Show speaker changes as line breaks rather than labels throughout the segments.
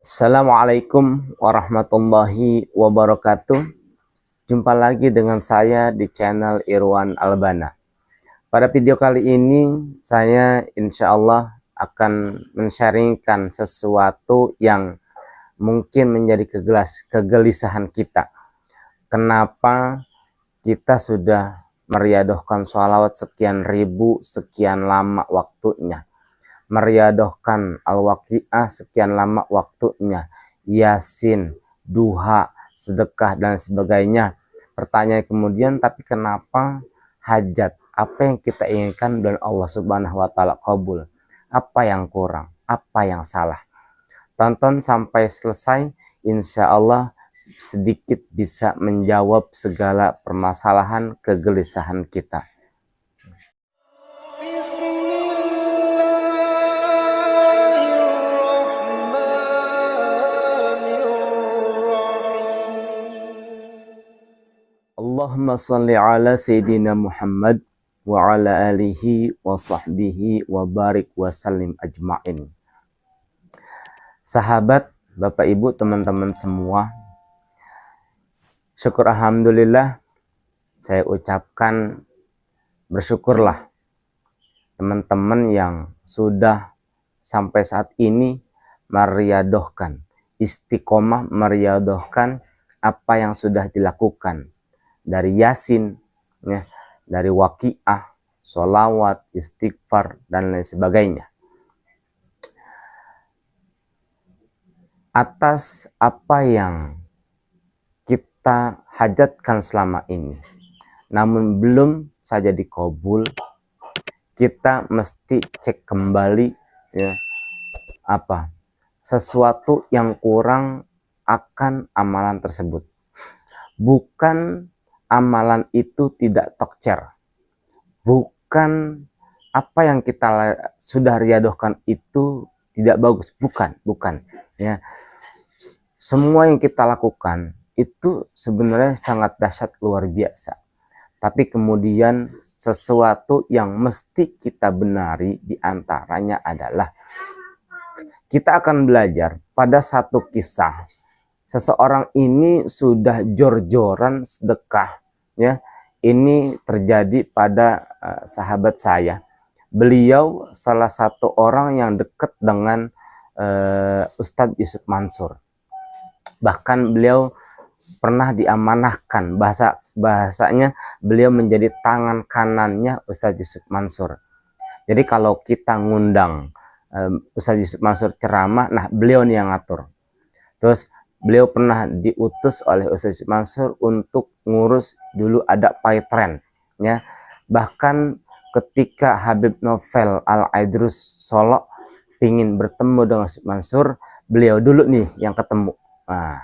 Assalamualaikum warahmatullahi wabarakatuh. Jumpa lagi dengan saya di channel Irwan Albana. Pada video kali ini saya insya Allah akan men-sharingkan sesuatu yang mungkin menjadi kegelisahan kita. Kenapa kita sudah meriadohkan sholawat sekian ribu, sekian lama waktunya, meriadohkan al-waqiah sekian lama waktunya, yasin, duha, sedekah dan sebagainya. Pertanyaan kemudian, tapi kenapa hajat, apa yang kita inginkan dan Allah Subhanahu wa taala kabul? Apa yang kurang? Apa yang salah? Tonton sampai selesai, insya Allah sedikit bisa menjawab segala permasalahan kegelisahan kita. Allahumma salli ala Sayyidina Muhammad wa ala alihi wa sahbihi wa barik wa sallim ajma'in. Sahabat, Bapak Ibu, teman-teman semua, syukur alhamdulillah, saya ucapkan bersyukurlah teman-teman yang sudah sampai saat ini meriadohkan, istiqomah meriadohkan apa yang sudah dilakukan. Dari yasin, ya, dari waqiah, sholawat, istighfar, dan lain sebagainya. Atas apa yang kita hajatkan selama ini, namun belum saja dikabul, kita mesti cek kembali, ya, apa sesuatu yang kurang akan amalan tersebut. Bukan amalan itu tidak tokcer, bukan apa yang kita sudah riadohkan itu tidak bagus, bukan ya. Semua yang kita lakukan itu sebenarnya sangat dahsyat, luar biasa, tapi kemudian sesuatu yang mesti kita benari diantaranya adalah kita akan belajar pada satu kisah. Seseorang ini sudah jor-joran sedekah, ya. Ini terjadi pada sahabat saya. Beliau salah satu orang yang dekat dengan Ustadz Yusuf Mansur. Bahkan beliau pernah diamanahkan, bahasanya beliau menjadi tangan kanannya Ustadz Yusuf Mansur. Jadi kalau kita ngundang Ustadz Yusuf Mansur ceramah, nah beliau nih yang ngatur. Terus beliau pernah diutus oleh Ustadz Mansur untuk ngurus dulu ada Paitren, ya. Bahkan ketika Habib Novel Al-Aidrus Solo ingin bertemu dengan Ustadz Mansur, beliau dulu nih yang ketemu. Nah,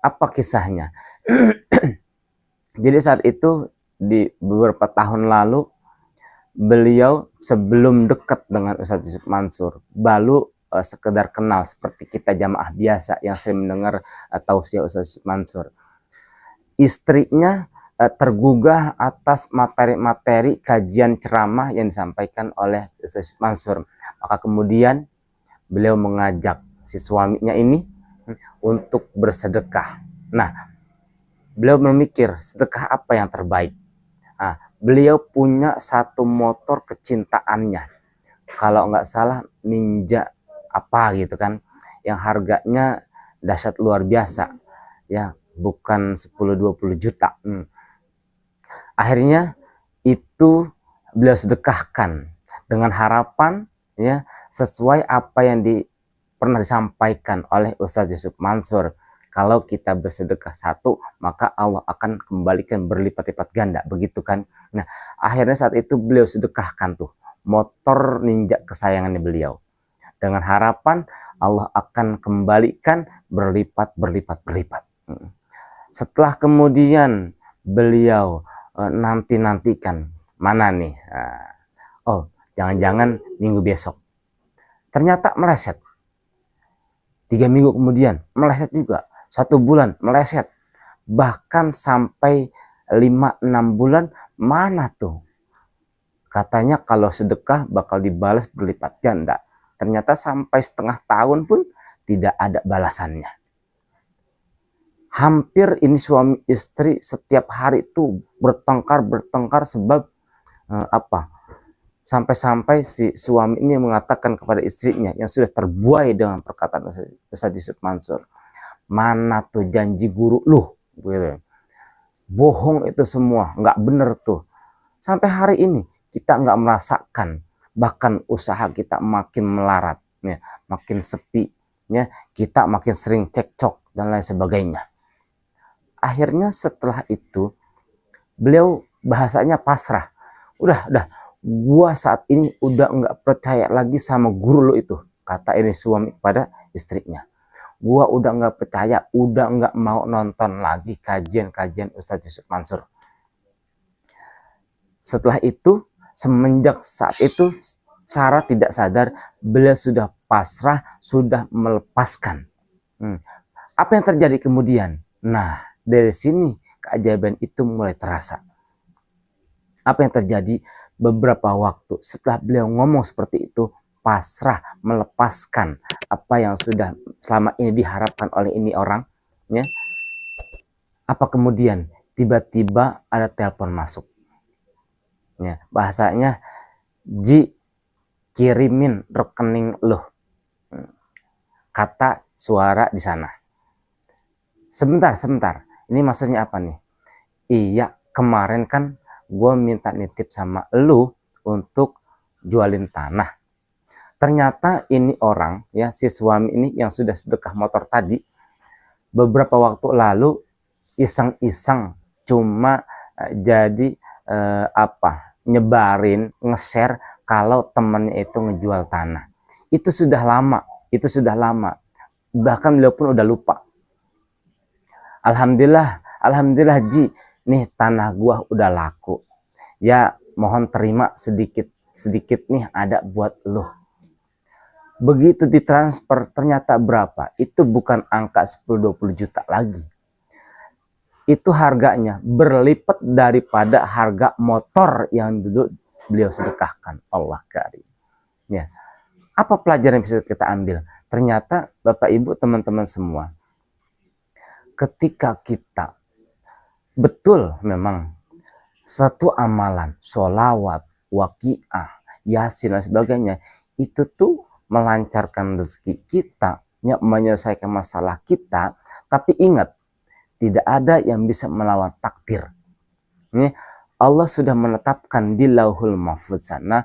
apa kisahnya? Jadi saat itu di beberapa tahun lalu, beliau sebelum dekat dengan Ustadz Mansur, baru sekedar kenal seperti kita jamaah biasa yang saya mendengar tausiah Ustadz Mansur. Istrinya tergugah atas materi-materi kajian ceramah yang disampaikan oleh Ustadz Mansur. Maka kemudian beliau mengajak si suaminya ini untuk bersedekah. Nah, beliau memikir sedekah apa yang terbaik. Nah, beliau punya satu motor kecintaannya. Kalau nggak salah Ninja apa gitu kan, yang harganya dahsyat luar biasa, ya, bukan 10-20 juta. Akhirnya itu beliau sedekahkan dengan harapan, ya, sesuai apa yang pernah disampaikan oleh Ustadz Yusuf Mansur. Kalau kita bersedekah satu, maka Allah akan kembalikan berlipat-lipat ganda, begitu kan. Nah, akhirnya saat itu beliau sedekahkan tuh motor Ninja kesayangannya beliau, dengan harapan Allah akan kembalikan berlipat. Setelah kemudian beliau nantikan mana nih, oh jangan-jangan minggu besok, ternyata meleset. 3 minggu kemudian meleset juga, 1 bulan meleset, bahkan sampai 5-6 bulan. Mana tuh katanya kalau sedekah bakal dibalas berlipat ganda, ternyata sampai setengah tahun pun tidak ada balasannya. Hampir ini suami istri setiap hari itu bertengkar sebab apa? Sampai-sampai si suami ini mengatakan kepada istrinya yang sudah terbuai dengan perkataan Ustaz Yusuf Mansur, mana tuh janji guru lu, gitu. Bohong itu semua, nggak bener tuh. Sampai hari ini kita nggak merasakan, bahkan usaha kita makin melarat, ya, makin sepi, ya, kita makin sering cekcok dan lain sebagainya. Akhirnya setelah itu beliau bahasanya pasrah. Udah, gua saat ini udah nggak percaya lagi sama guru lo itu, kata ini suami kepada istrinya. Gua udah nggak percaya, udah nggak mau nonton lagi kajian Ustaz Yusuf Mansur. Setelah itu, semenjak saat itu, secara tidak sadar beliau sudah pasrah, sudah melepaskan. Apa yang terjadi kemudian? Nah, dari sini keajaiban itu mulai terasa. Apa yang terjadi? Beberapa waktu setelah beliau ngomong seperti itu, pasrah, melepaskan apa yang sudah selama ini diharapkan oleh ini orang, ya. Apa kemudian? Tiba-tiba ada telepon masuk. Ya, bahasanya, Ji, kirimin rekening lo. Kata suara di sana. Sebentar. Ini maksudnya apa nih? Iya, kemarin kan gue minta nitip sama lu untuk jualin tanah. Ternyata ini orang, ya, si suami ini yang sudah sedekah motor tadi, beberapa waktu lalu iseng-iseng cuma jadi nyebarin, nge-share kalau temennya itu ngejual tanah. Itu sudah lama. Bahkan beliau pun udah lupa. Alhamdulillah Ji, nih tanah gua udah laku. Ya, mohon terima sedikit nih ada buat lo. Begitu ditransfer ternyata berapa? Itu bukan angka 10-20 juta lagi. Itu harganya berlipat daripada harga motor yang dulu beliau sedekahkan. Allah karim. Ya. Apa pelajaran yang bisa kita ambil? Ternyata Bapak Ibu teman-teman semua, ketika kita betul memang satu amalan, sholawat, waqiah, yasin dan sebagainya, itu tuh melancarkan rezeki kita, menyelesaikan masalah kita, tapi ingat, tidak ada yang bisa melawan takdir. Ini Allah sudah menetapkan di Lauhul Mahfuz sana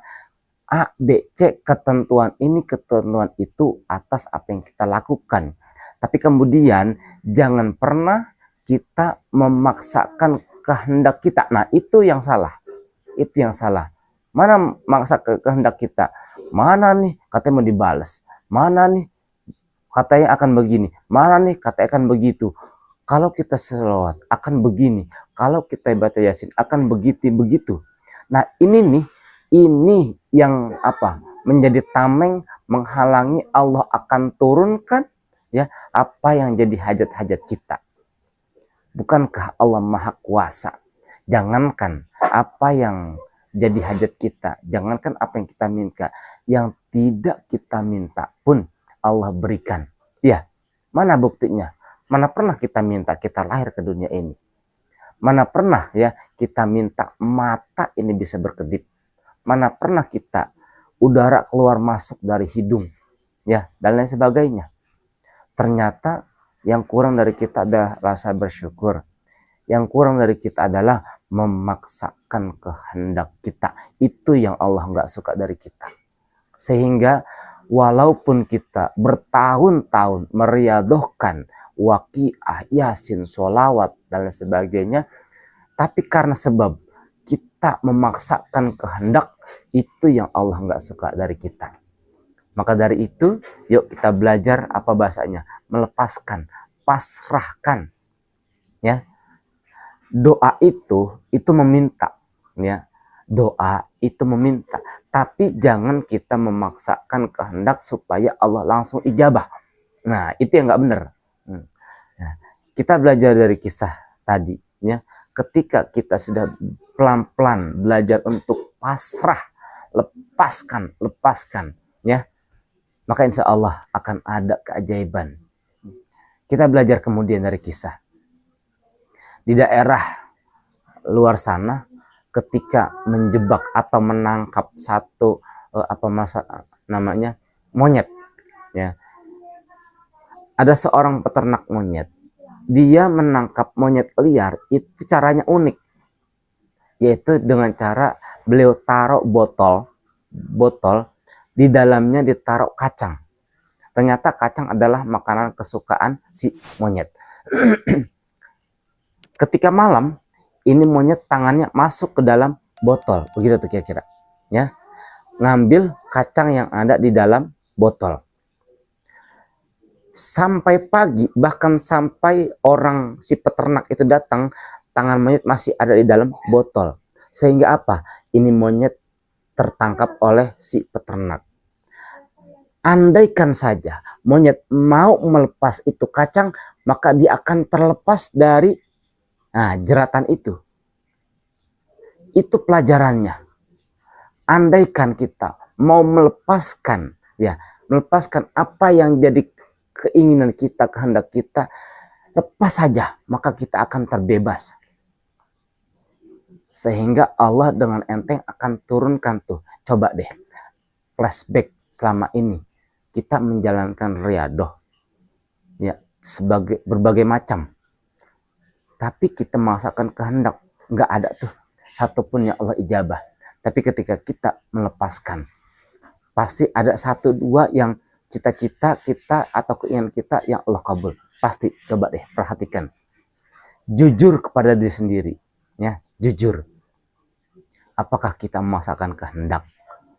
A, B, C, ketentuan ini, ketentuan itu atas apa yang kita lakukan. Tapi kemudian jangan pernah kita memaksakan kehendak kita. Nah, itu yang salah. Mana maksa kehendak kita? Mana nih katanya mau dibales? Mana nih katanya akan begini? Mana nih katanya akan begitu? Kalau kita selawat akan begini, kalau kita baca yasin akan begitu. Nah, ini yang menjadi tameng menghalangi Allah akan turunkan, ya, apa yang jadi hajat-hajat kita. Bukankah Allah Maha Kuasa? Jangankan apa yang jadi hajat kita, jangankan apa yang kita minta, yang tidak kita minta pun Allah berikan. Ya, mana buktinya? Mana pernah kita minta kita lahir ke dunia ini? Mana pernah ya kita minta mata ini bisa berkedip? Mana pernah kita udara keluar masuk dari hidung, ya, dan lain sebagainya. Ternyata yang kurang dari kita adalah rasa bersyukur. Yang kurang dari kita adalah memaksakan kehendak kita. Itu yang Allah nggak suka dari kita. Sehingga walaupun kita bertahun-tahun meriadohkan waqiah, yasin, sholawat, dan lain sebagainya, tapi karena sebab kita memaksakan kehendak, itu yang Allah nggak suka dari kita. Maka dari itu, yuk kita belajar apa bahasanya, melepaskan, pasrahkan, ya. Doa itu meminta, ya. Doa itu meminta, tapi jangan kita memaksakan kehendak supaya Allah langsung ijabah. Nah, itu yang nggak benar. Nah, kita belajar dari kisah tadi, ya. Ketika kita sudah pelan-pelan belajar untuk pasrah, lepaskan, ya. maka insya Allah akan ada keajaiban. Kita belajar kemudian dari kisah di daerah luar sana, ketika menjebak atau menangkap satu monyet, ya, ada seorang peternak monyet. Dia menangkap monyet liar itu caranya unik, yaitu dengan cara beliau taruh botol di dalamnya ditaruh kacang. Ternyata kacang adalah makanan kesukaan si monyet. Ketika malam, ini monyet tangannya masuk ke dalam botol, begitu tuh kira-kira, ya, ngambil kacang yang ada di dalam botol. Sampai pagi, bahkan sampai orang si peternak itu datang, tangan monyet masih ada di dalam botol. Sehingga apa? Ini monyet tertangkap oleh si peternak. Andaikan saja monyet mau melepas itu kacang, maka dia akan terlepas dari jeratan itu. Itu pelajarannya. Andaikan kita mau melepaskan apa yang jadi keinginan kita, kehendak kita, lepas saja, maka kita akan terbebas. Sehingga Allah dengan enteng akan turunkan tuh. Coba deh, flashback selama ini kita menjalankan riyadhah, ya, sebagai berbagai macam. Tapi kita memaksakan kehendak, nggak ada tuh satupun yang Allah ijabah. Tapi ketika kita melepaskan, pasti ada satu dua yang cita-cita kita atau keinginan kita yang Allah kabul. Pasti. Coba deh perhatikan. Jujur kepada diri sendiri, ya, jujur. Apakah kita memaksakan kehendak?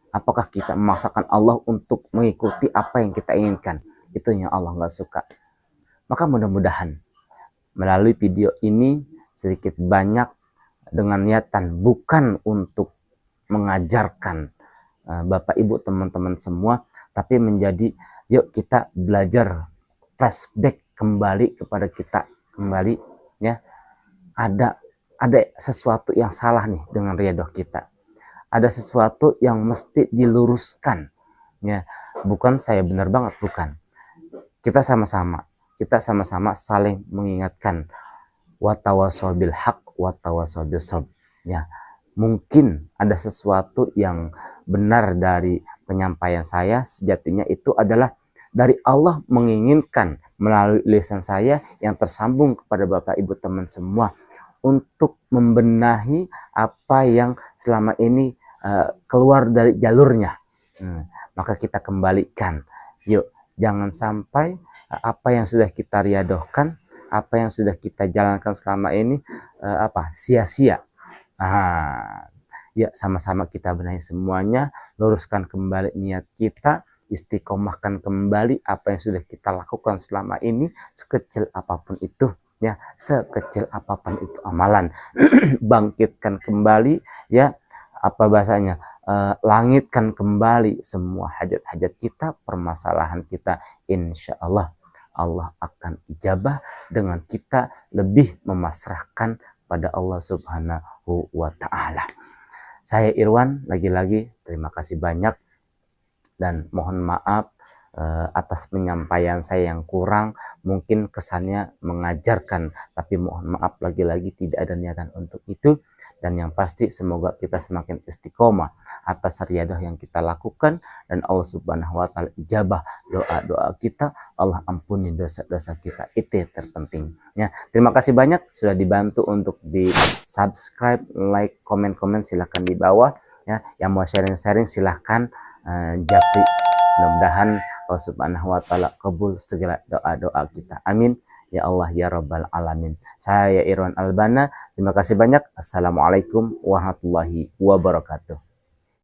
Apakah kita memaksakan Allah untuk mengikuti apa yang kita inginkan? Itu yang Allah nggak suka. Maka mudah-mudahan melalui video ini sedikit banyak dengan niatan bukan untuk mengajarkan Bapak Ibu teman-teman semua, tapi menjadi yuk kita belajar flashback kembali kepada kita kembali, ya. Ada sesuatu yang salah nih dengan riyadhah kita. Ada sesuatu yang mesti diluruskan, ya. Bukan saya benar banget, bukan. Kita sama-sama saling mengingatkan, watawasau bil haq watawasau bis sabr, ya. Mungkin ada sesuatu yang benar dari penyampaian saya, sejatinya itu adalah dari Allah menginginkan melalui lisan saya yang tersambung kepada Bapak Ibu teman semua untuk membenahi apa yang selama ini keluar dari jalurnya. Maka kita kembalikan. Yuk, jangan sampai apa yang sudah kita riyadhahkan, apa yang sudah kita jalankan selama ini sia-sia. Ya, sama-sama kita benahi semuanya, luruskan kembali niat kita, istiqomahkan kembali apa yang sudah kita lakukan selama ini, sekecil apapun itu, ya, sekecil apapun itu amalan. Bangkitkan kembali, ya, apa bahasanya, langitkan kembali semua hajat-hajat kita, permasalahan kita. Insya Allah Allah akan ijabah dengan kita lebih memasrahkan pada Allah Subhanahu wa Ta'ala. Saya Irwan, lagi-lagi terima kasih banyak dan mohon maaf atas penyampaian saya yang kurang, mungkin kesannya mengajarkan, tapi mohon maaf lagi-lagi tidak ada niatan untuk itu. Dan yang pasti semoga kita semakin istiqomah atas riyadhah yang kita lakukan, dan Allah Subhanahu wa Ta'ala ijabah doa-doa kita, Allah ampuni dosa-dosa kita. Itu yang terpenting, ya. Terima kasih banyak sudah dibantu untuk di subscribe, like, komen-komen silahkan di bawah, ya. Yang mau sharing-sharing silahkan japri. Mudah-mudahan Allah Subhanahu wa Ta'ala kabul segala doa-doa kita. Amin ya Allah ya Rabbal Alamin. Saya Irwan Albana, terima kasih banyak. Assalamualaikum warahmatullahi wabarakatuh.